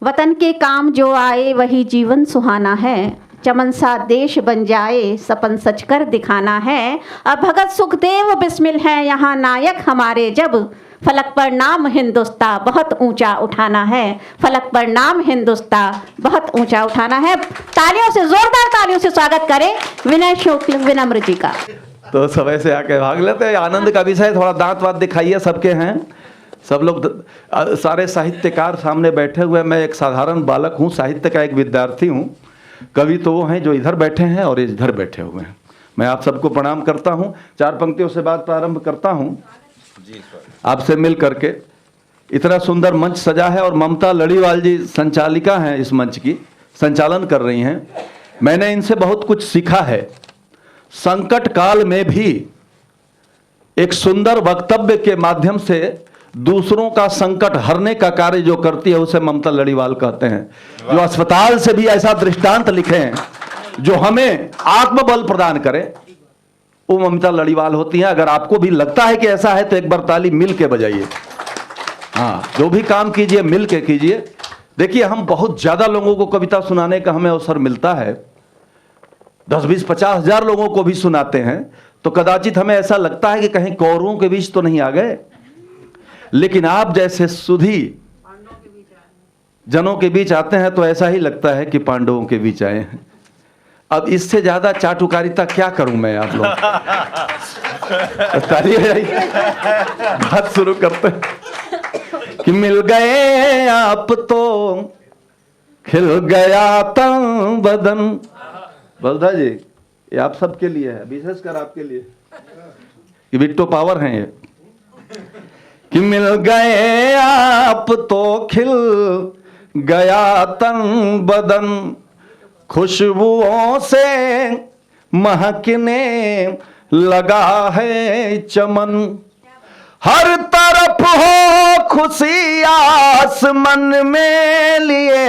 वतन के काम जो आए वही जीवन सुहाना है, चमन सा देश बन जाए सपन सच कर दिखाना है। अब भगत सुखदेव बिस्मिल हैं यहाँ नायक हमारे, जब फलक पर नाम हिंदुस्तां बहुत ऊंचा उठाना है, फलक पर नाम हिंदुस्तां बहुत ऊंचा उठाना है। तालियों से, जोरदार तालियों से स्वागत करें विनय शुक्ल विनम्र जी का। तो समय से आके भाग लेते हैं। आनंद का विषय, थोड़ा दांत वात दिखाइए, सबके हैं, सब लोग सारे साहित्यकार सामने बैठे हुए। मैं एक साधारण बालक हूँ, साहित्य का एक विद्यार्थी हूँ। कवि तो वो हैं जो इधर बैठे हैं और इधर बैठे हुए हैं। मैं आप सबको प्रणाम करता हूँ। चार पंक्तियों से बात प्रारंभ करता हूँ आपसे मिल करके। इतना सुंदर मंच सजा है और ममता लड़ीवाल जी संचालिका हैं, इस मंच की संचालन कर रही हैं। मैंने इनसे बहुत कुछ सीखा है। संकट काल में भी एक सुंदर वक्तव्य के माध्यम से दूसरों का संकट हरने का कार्य जो करती है उसे ममता लड़ीवाल कहते हैं। जो अस्पताल से भी ऐसा दृष्टांत लिखे हैं जो हमें आत्मबल प्रदान करे, वो ममता लड़ीवाल होती हैं। अगर आपको भी लगता है कि ऐसा है तो एक बार ताली मिल के बजाइए। हाँ, जो भी काम कीजिए मिल के कीजिए। देखिए, हम बहुत ज्यादा लोगों को कविता सुनाने का हमें अवसर मिलता है, 10, 20, 50 हजार लोगों को भी सुनाते हैं, तो कदाचित हमें ऐसा लगता है कि कहीं कौरवों के बीच तो नहीं आ गए। लेकिन आप जैसे सुधी जनों के बीच आते हैं तो ऐसा ही लगता है कि पांडवों के बीच आए हैं। अब इससे ज्यादा चाटुकारिता क्या करूं मैं आप लोग। बात शुरू करते हैं कि मिल गए आप तो खिल गया तन बदन। बलदा जी, ये आप सबके लिए है, विशेषकर आपके लिए कि बिट्टो पावर हैं ये। कि मिल गए आप तो खिल गया तन बदन, खुशबुओं से महकने लगा है चमन। हर तरफ हो खुशी आसमान में लिए,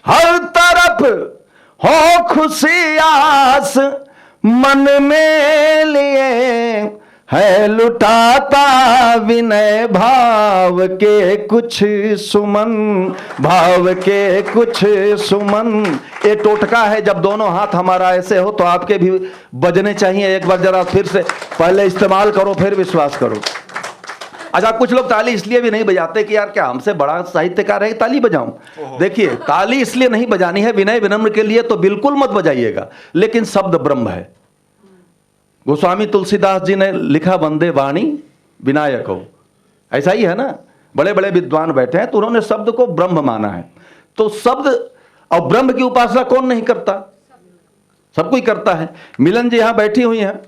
हर तरफ हो खुशी आसमान में लिए, है लुटाता विनय भाव के कुछ सुमन, भाव के कुछ सुमन। ये टोटका है, जब दोनों हाथ हमारा ऐसे हो तो आपके भी बजने चाहिए। एक बार जरा फिर से पहले इस्तेमाल करो, फिर विश्वास करो। अच्छा, कुछ लोग ताली इसलिए भी नहीं बजाते कि यार क्या हमसे बड़ा साहित्यकार है ताली बजाऊं। देखिए, ताली इसलिए नहीं बजानी है, विनय विनम्र के लिए तो बिल्कुल मत बजाइएगा, लेकिन शब्द ब्रह्म है। गोस्वामी तुलसीदास जी ने लिखा वंदे वाणी विनायक हो, ऐसा ही है ना। बड़े बड़े विद्वान बैठे हैं तो उन्होंने शब्द को ब्रह्म माना है। तो शब्द और ब्रह्म की उपासना कौन नहीं करता, सब कोई करता है। मिलन जी यहां बैठी हुई हैं,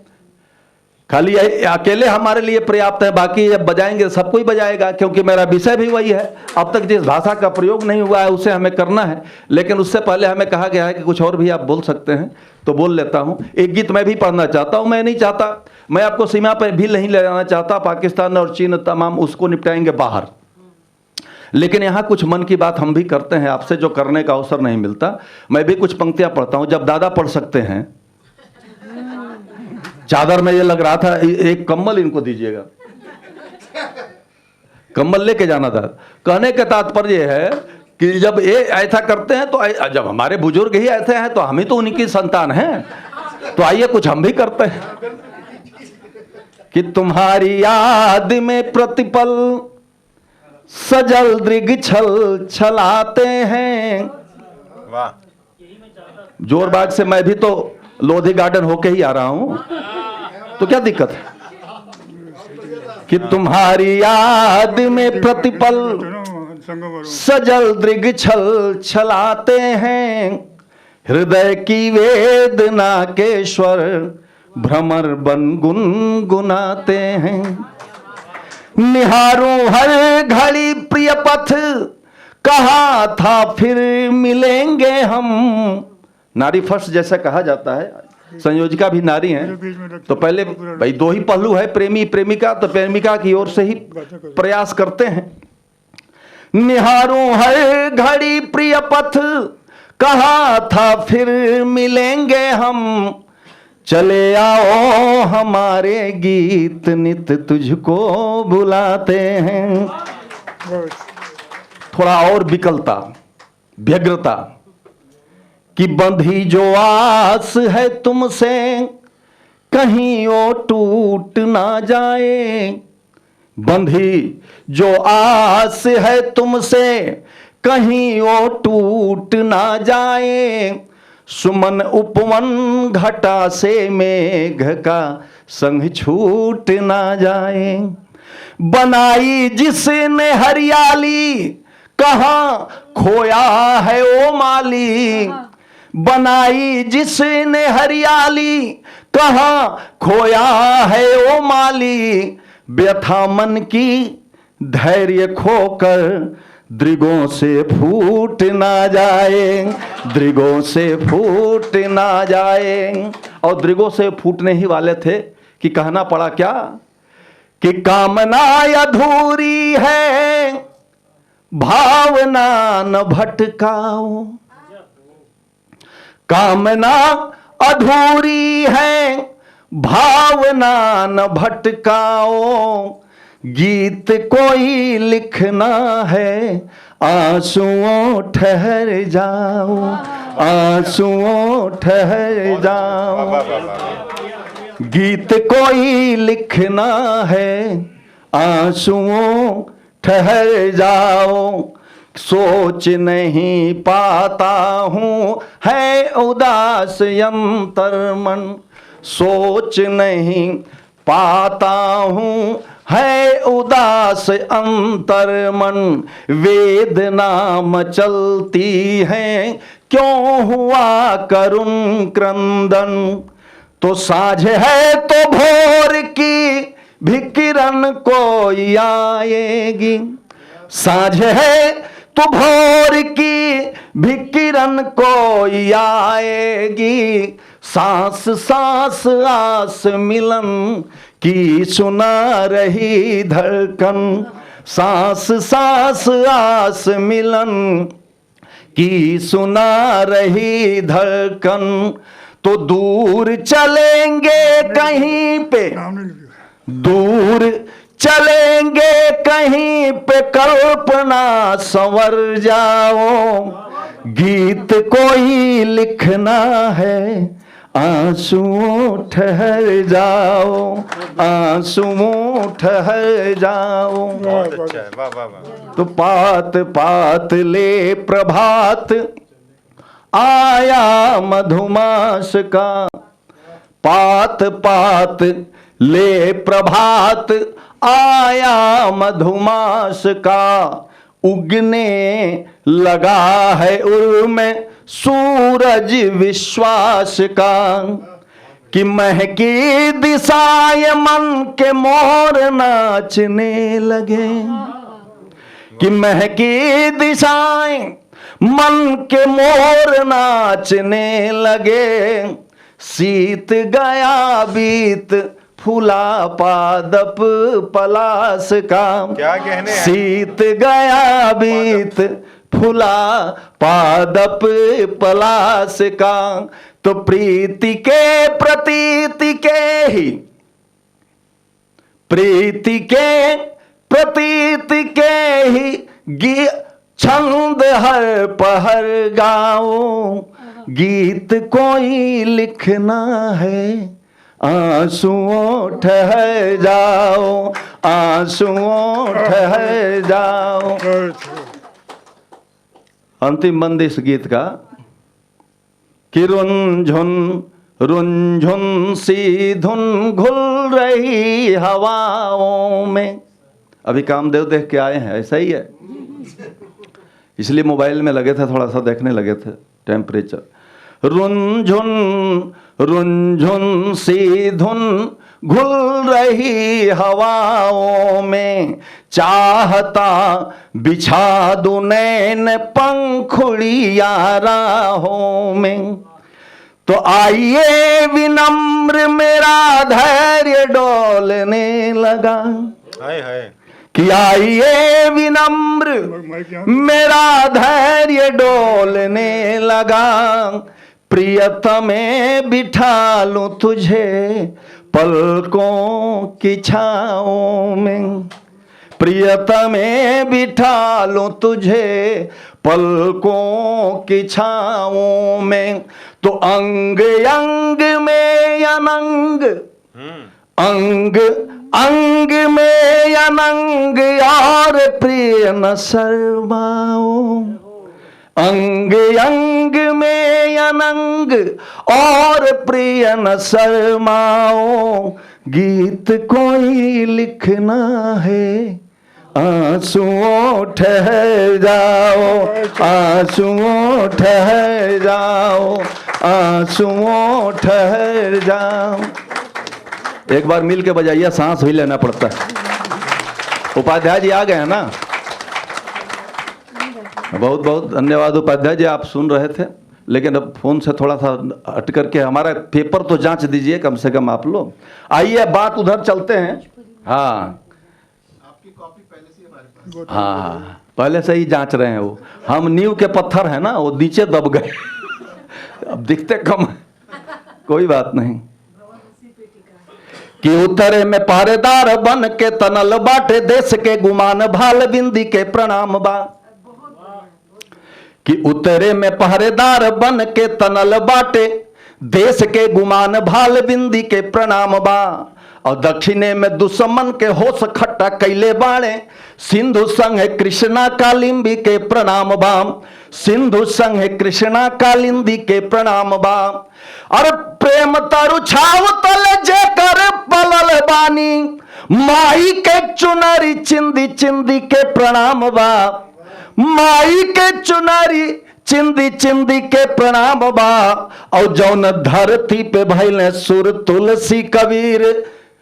खाली अकेले हमारे लिए पर्याप्त है, बाकी जब बजाएंगे सब कोई बजाएगा, क्योंकि मेरा विषय भी वही है। अब तक जिस भाषा का प्रयोग नहीं हुआ है उसे हमें करना है, लेकिन उससे पहले हमें कहा गया है कि कुछ और भी आप बोल सकते हैं, तो बोल लेता हूं। एक गीत मैं भी पढ़ना चाहता हूं। मैं नहीं चाहता, मैं आपको सीमा पर भी नहीं ले जाना चाहता। पाकिस्तान और चीन तमाम उसको निपटाएंगे बाहर, लेकिन यहां कुछ मन की बात हम भी करते हैं आपसे, जो करने का अवसर नहीं मिलता। मैं भी कुछ पंक्तियां पढ़ता हूं। जब दादा पढ़ सकते हैं, चादर में ये लग रहा था, एक कंबल इनको दीजिएगा, कंबल लेके जाना था। कहने का तात्पर्य है कि जब ये ऐसा करते हैं तो जब हमारे बुजुर्ग ही ऐसे हैं तो हम ही तो उनकी संतान हैं, तो आइए कुछ हम भी करते हैं। कि तुम्हारी याद में प्रतिपल सजल दृग छल छलाते हैं। वाह, जोरबाग से मैं भी तो लोधी गार्डन होके ही आ रहा हूं, तो क्या दिक्कत है। कि तुम्हारी याद में प्रतिपल सजल दृग छल छलाते हैं, हृदय की वेदना के स्वर भ्रमर बन गुनगुनाते हैं। निहारूं हर घड़ी प्रिय पथ, कहा था फिर मिलेंगे हम। नारी फर्स्ट जैसा कहा जाता है, संयोजिका भी नारी हैं, तो पहले भाई दो ही पहलू है, प्रेमी प्रेमिका, तो प्रेमिका की ओर से ही प्रयास करते हैं। निहारूं हर घड़ी प्रिय पथ, कहा था फिर मिलेंगे हम। चले आओ हमारे गीत नित तुझको बुलाते हैं। थोड़ा और विकलता, व्यग्रता कि बंधी जो आस है तुमसे कहीं वो टूट ना जाए, बंधी जो आस है तुमसे कहीं वो टूट ना जाए, सुमन उपवन घटा से मेघ का संग छूट ना जाए। बनाई जिसने हरियाली कहाँ खोया है वो माली, बनाई जिसने हरियाली कहाँ खोया है वो माली, व्यथा मन की धैर्य खोकर दृगों से फूट ना जाए, दृगों से फूट ना जाए। और दृगों से फूटने ही वाले थे कि कहना पड़ा क्या कि कामना अधूरी है भावना न भटकाओ, कामना अधूरी है भावना न भटकाओ, गीत कोई लिखना है आंसुओं ठहर जाओ, आंसुओं ठहर जाओ, गीत कोई लिखना है आंसुओं ठहर जाओ, सोच नहीं पाता हूँ है उदास अंतर मन, सोच नहीं पाता हूँ है उदास अंतर मन, वेदना मचलती है क्यों हुआ करुण क्रंदन, तो साझ है तो भोर की भी किरण कोई आएगी, साझ है तो भोर की भी किरण कोई आएगी, सांस सांस आस मिलन की सुना रही धड़कन, सांस सांस आस मिलन की सुना रही धड़कन, तो दूर चलेंगे कहीं पे, दूर चलेंगे कहीं पे कल्पना संवर जाओ, गीत कोई लिखना है आंसुओं ठहर जाओ, आंसुओं ठहर जाओ। तो पात पात ले प्रभात आया मधुमास का, पात पात ले प्रभात आया मधुमास का, उगने लगा है उर्में सूरज विश्वास का, कि महकी दिशाएं मन के मोर नाचने लगे, कि महकी दिशाएं मन के मोर नाचने लगे, शीत गया बीत फूला पादप पलास का, क्या कहने हैं? शीत गया बीत फूला पादप पलास का, तो प्रीति के प्रतीति के ही, प्रीति के प्रतीति के ही छंद हर पहर गाओ, गीत कोई लिखना है आंसुओं ठहर जाओ, आंसुओं ठहर जाओ। अंतिम बंद इस गीत का कि रुंझुन सी धुन घुल रही हवाओं में। अभी कामदेव देख के आए हैं, ऐसा ही है, इसलिए मोबाइल में लगे थे, थोड़ा सा देखने लगे थे टेम्परेचर। रुंझुन सी धुन घुल रही हवाओं में, चाहता बिछा दूं नैन पंखुड़िया राहों में, तो आइए विनम्र मेरा धैर्य डोलने लगा, हाय हाय कि आइए विनम्र मेरा धैर्य डोलने लगा, प्रियतमे बिठा लूं तुझे पलकों की छाओं में, प्रियतमे बिठा लूं तुझे पलकों की छाओं में, तो अंग अंग में अनंग, अंग अंग में अनंग और प्रिय न शर्माओ, अंग अंग में अनंग और प्रिय न शर्माओ, गीत कोई लिखना है आंसुओं ठहर जाओ, आंसुओं ठहर जाओ, आंसुओं ठहर जाओ। एक बार मिल के बजाइए, सांस भी लेना पड़ता है। उपाध्याय जी आ गए हैं ना? बहुत बहुत धन्यवाद उपाध्याय जी, आप सुन रहे थे, लेकिन अब फोन से थोड़ा सा हट करके हमारा पेपर तो जांच दीजिए कम से कम आप लोग। आइए बात उधर चलते हैं। हाँ आपकी कॉपी पहले से हमारे पास। हाँ, पहले से ही जांच रहे हैं वो। हम नींव के पत्थर हैं ना, वो नीचे दब गए अब दिखते कम, कोई बात नहीं। कि उतरे में पहरेदार बन के तनल बाटे, देश के गुमान भाल बिंदी के प्रणाम बा। कि उतरे में पहरेदार बन के तनल बाटे, देश के गुमान भाल बिंदी के प्रणाम बा। और दक्षिणे में दुश्मन के होश खट्टा कैले बाणे, सिंधु संग कृष्णा कालिंदी के प्रणाम बा, सिंधु संग कृष्णा कालिंदी के प्रणाम बा। और प्रेम तरु छाव तल जे कर पलल बानी, माई के चुनरी चिंदी चिंदी के प्रणाम बा, माई के चुनरी चिंदी चिंदी के प्रणाम बा। और जौन धरती पे भइले सुर तुलसी कबीर,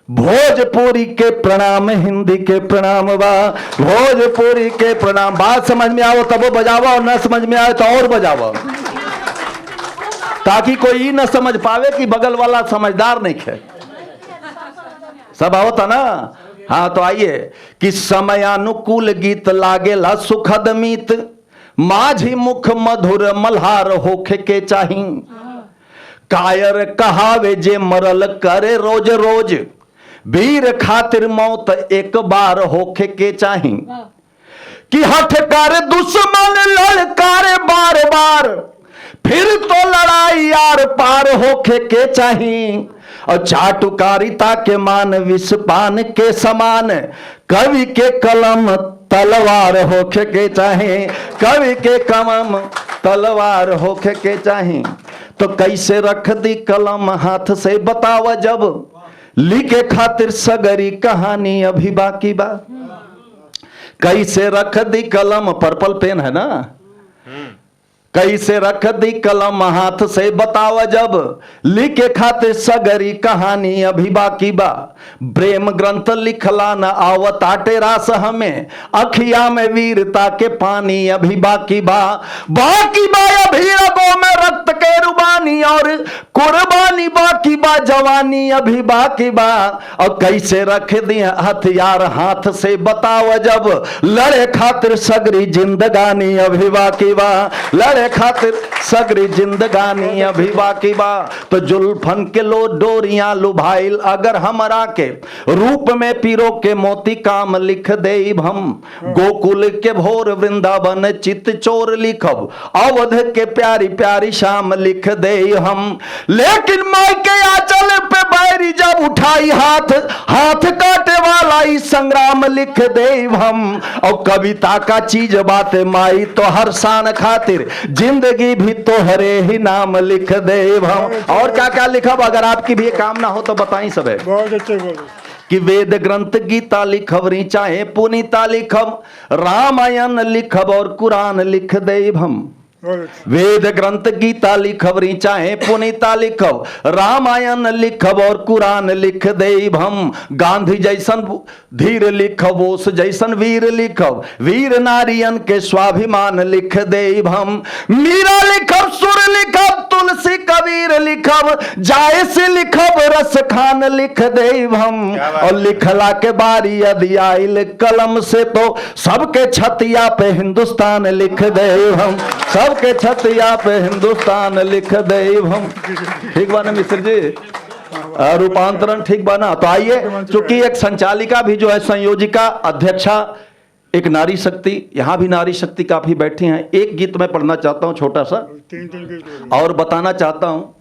भोजपुरी के प्रणाम हिंदी के प्रणाम बा, भोजपुरी के प्रणाम। बात समझ में आओ तब बजावा, और न समझ में आए तो और बजावा, ताकि कोई न समझ पावे कि बगल वाला समझदार नहीं है। सब आवता ना? हाँ तो आइए। कि समयानुकूल गीत लागेला सुखद मीत, माझी मुख मधुर मल्हार होखे के चाही। कायर कहावे जे मरल करे रोज रोज, वीर खातिर मौत एक बार होखे के चाही। कि हठ कर दुश्मन ललकारे बार बार, फिर तो लड़ाई यार पार होखे के चाही। और चाटुकारिता के मान विषपान के समान, कवि के कलम तलवार होखे के चाहे, कवि के कलम तलवार होखे के चाहे। तो कैसे रख दी कलम हाथ से बतावा, जब लिखे खातिर सगरी कहानी अभी बाकी बा। कैसे रख दी कलम, पर्पल पेन है ना, कैसे रख दी कलम हाथ से बतावा, जब लिखे खातिर सगरी कहानी अभी बाकी बा। प्रेम ग्रंथ लिखला न आवताटे रास हमें, अखिया में वीरता के पानी अभी बाकी बा। बाकी बा अभी रगों में रक्त के रुबानी, और कुर्बानी बाकी बा, जवानी अभी बाकी बा। और कैसे रख दी हथियार हाथ से बतावा, जब लड़े खातिर सगरी जिंदगानी अभी बाकी बा, लड़े खातिर सगरी जिंदगानी अभी बाकी बा। तो जुल्फन के लो डोरियां लुभाइल अगर हमरा के, रूप में पीरो के मोती काम लिख देब हम। गोकुल के भोर वृंदावन चित चोर लिखब, अवध के प्यारी प्यारी शाम लिख दे हम। लेकिन माई के आंचल पे बैरी जब उठाई हाथ, हाथ काटे वाला इस संग्राम लिख देब हम। और कविता का चीज बात माई तो हर शान खातिर, जिंदगी भी तोहरे ही नाम लिख देब हम। और क्या क्या लिखब, अगर आपकी भी कामना हो तो बताई सब है। बहुत अच्छे बोले। कि वेद ग्रंथ गीता लिखब, चाहे पुनीता लिखब, रामायण लिखब और कुरान लिख देब हम। वेद ग्रंथ गीता लिखब, चाहे पुनीता लिखब, रामायण लिखब और कुरान लिख देब हम। गांधी जैसन धीर लिखब, ओस जैसन वीर लिखब, वीर नारियन के स्वाभिमान लिख देब हम। मीरा लिखब, सुर लिखब, तुलसी कबीर लिखब, जायस लिखब, रस खान लिख देब हम। और लिखला के बारी यदि आइल कलम से, तो सबके छतिया पे हिंदुस्तान लिख देब हम, सबके छतिया पे हिंदुस्तान लिख देब हम। ठीक बा ना मिश्र जी? रूपांतरण ठीक बना। तो आइए, चूंकि एक संचालिका भी जो है, संयोजिका, अध्यक्षा एक नारी शक्ति, यहाँ भी नारी शक्ति काफी बैठी हैं। एक गीत मैं पढ़ना चाहता हूँ छोटा सा, 3 गीत और बताना चाहता हूँ।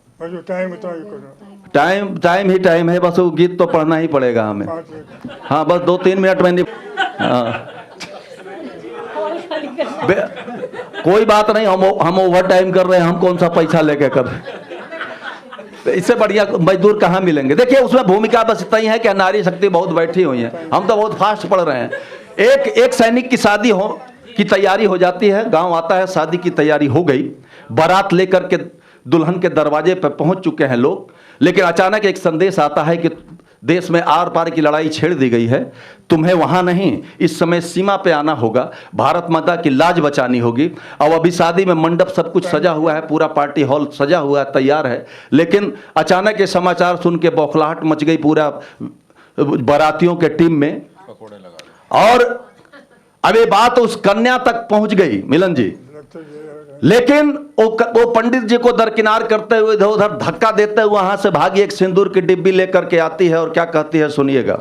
टाइम ही टाइम है, बस वो गीत तो पढ़ना ही पड़ेगा हमें। हाँ, बस 2-3 मिनट में नहीं। हाँ, कोई बात नहीं, हम ओवर टाइम कर रहे हैं, हम कौन सा पैसा लेके कर रहे हैं। इससे बढ़िया मजदूर कहाँ मिलेंगे। देखिए, उसमें भूमिका बस इतना ही है कि नारी शक्ति बहुत बैठी हुई है, हम तो बहुत फास्ट पढ़ रहे हैं। एक सैनिक की शादी की तैयारी हो जाती है, गांव आता है, शादी की तैयारी हो गई, बारात लेकर के दुल्हन के दरवाजे पर पहुंच चुके हैं लोग, लेकिन अचानक एक संदेश आता है कि देश में आर पार की लड़ाई छेड़ दी गई है, तुम्हें वहां नहीं, इस समय सीमा पे आना होगा, भारत माता की लाज बचानी होगी। और अभी शादी में मंडप सब कुछ सजा हुआ है, पूरा पार्टी हॉल सजा हुआ है, तैयार है, लेकिन अचानक ये समाचार सुन के बौखलाहट मच गई पूरा बारातियों के टीम में। और अब ये बात उस कन्या तक पहुंच गई, मिलन जी, लेकिन वो पंडित जी को दरकिनार करते हुए इधर उधर धक्का देते हुए वहां से भागी, एक सिंदूर की डिब्बी लेकर के आती है और क्या कहती है सुनिएगा।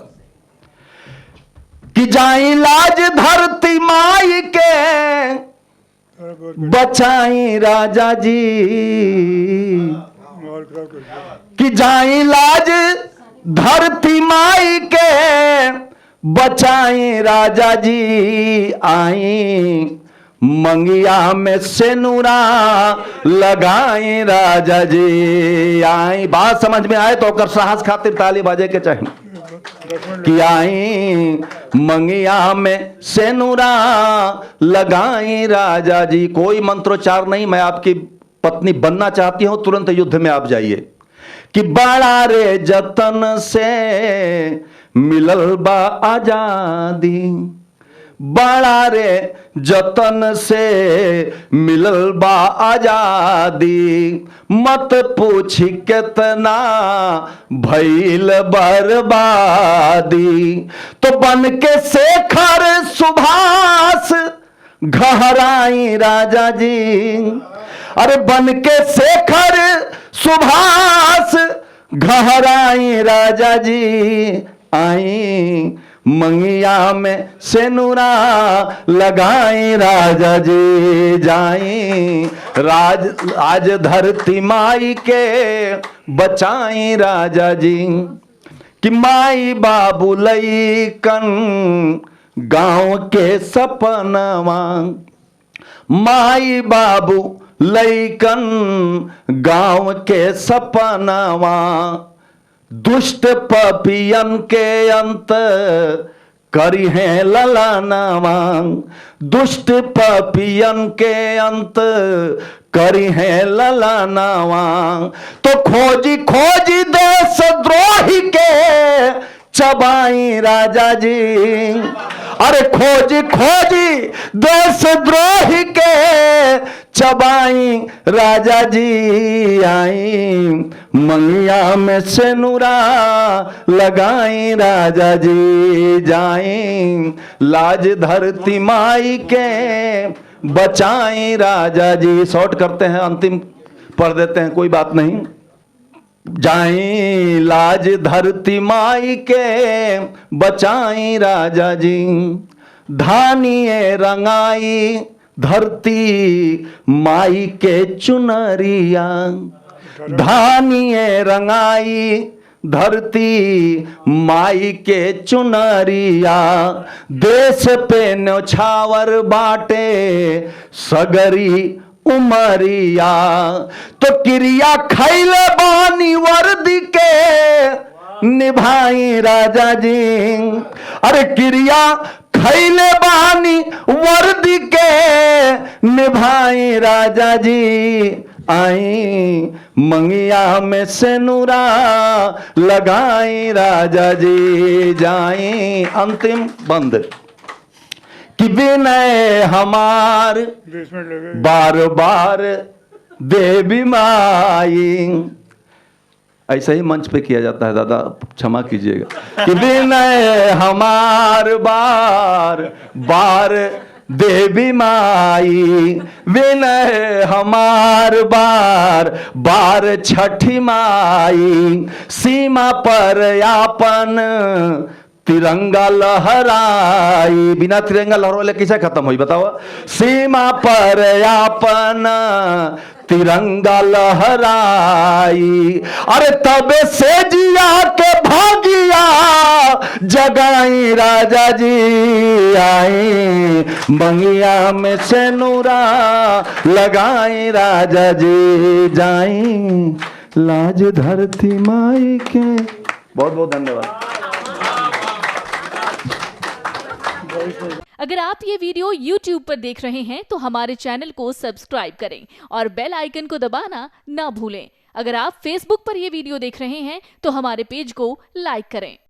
कि जाई लाज धरती माई के, बचाई राजा जी, कि जाई लाज धरती माई के, बचाई राजा जी, आई मंगिया में सेनुरा लगाई राजा जी, आई। बात समझ में आए तो ओकर साहस खातिर ताली बाजे के चाहिए। कि आई मंगिया में सेनुरा लगाई राजा जी। कोई मंत्रोच्चार नहीं, मैं आपकी पत्नी बनना चाहती हूं, तुरंत युद्ध में आप जाइए। कि बड़ा रे जतन से मिलल बा आजादी, बड़ा रे जतन से मिलल बा आजादी, मत पूछ कितना भइल बर्बादी। तो बन के शेखर सुभाष घहराई राजा जी, अरे बन के शेखर सुभाष घहराई राजा जी, आई मंगिया में सेनुरा लगाई राजा जी, जाई आज धरती माई के, बचाई राजा जी। कि माई बाबू लइकन गांव के सपनवा, माई बाबू लइकन गांव के सपनवा, दुष्ट पपियन के अंत करी है ललनवा, दुष्ट पपियन के अंत करी है ललनवा। तो खोजी खोजी देश द्रोही के चबाई राजा जी, अरे खोजी खोजी देश द्रोही के चबाई राजा जी, आई मंगिया में सेनुरा लगाई राजा जी, जाई लाज धरती माई के, बचाई राजा जी। शॉर्ट करते हैं, अंतिम पढ़ देते हैं, कोई बात नहीं। जाई लाज धरती माई के, बचाई राजा जी, धानिये रंगाई धरती माई के चुनरिया, धानिये रंगाई धरती माई के चुनरिया, देश पे न्योछावर बाटे सगरी उमरिया। तो क्रिया खैले बानी वर्दी के निभाई राजा जी, अरे क्रिया खैले बानी वर्दी के निभाई राजा जी, आई मंगिया में सेनुरा लगाई राजा जी, जाई। अंतिम बंद। कि विनय हमार बार बार देवी माई, ऐसा ही मंच पे किया जाता है दादा, क्षमा कीजिएगा। कि विनय हमार बार बार देवी माई विनय हमार बार बार छठी माई सीमा पर यापन तिरंगा लहराई। बिना तिरंगा लहराए कैसे खत्म हुई बताओ। सीमा पर यापन तिरंगा लहराई। अरे तबे से जिया के भागिया जगाई राजा जी आई मंगिया में से नूरा लगाई राजा जी जाई लाज धरती माई के। बहुत बहुत धन्यवाद। अगर आप ये वीडियो YouTube पर देख रहे हैं तो हमारे चैनल को सब्सक्राइब करें और बेल आइकन को दबाना ना भूलें। अगर आप Facebook पर ये वीडियो देख रहे हैं तो हमारे पेज को लाइक करें।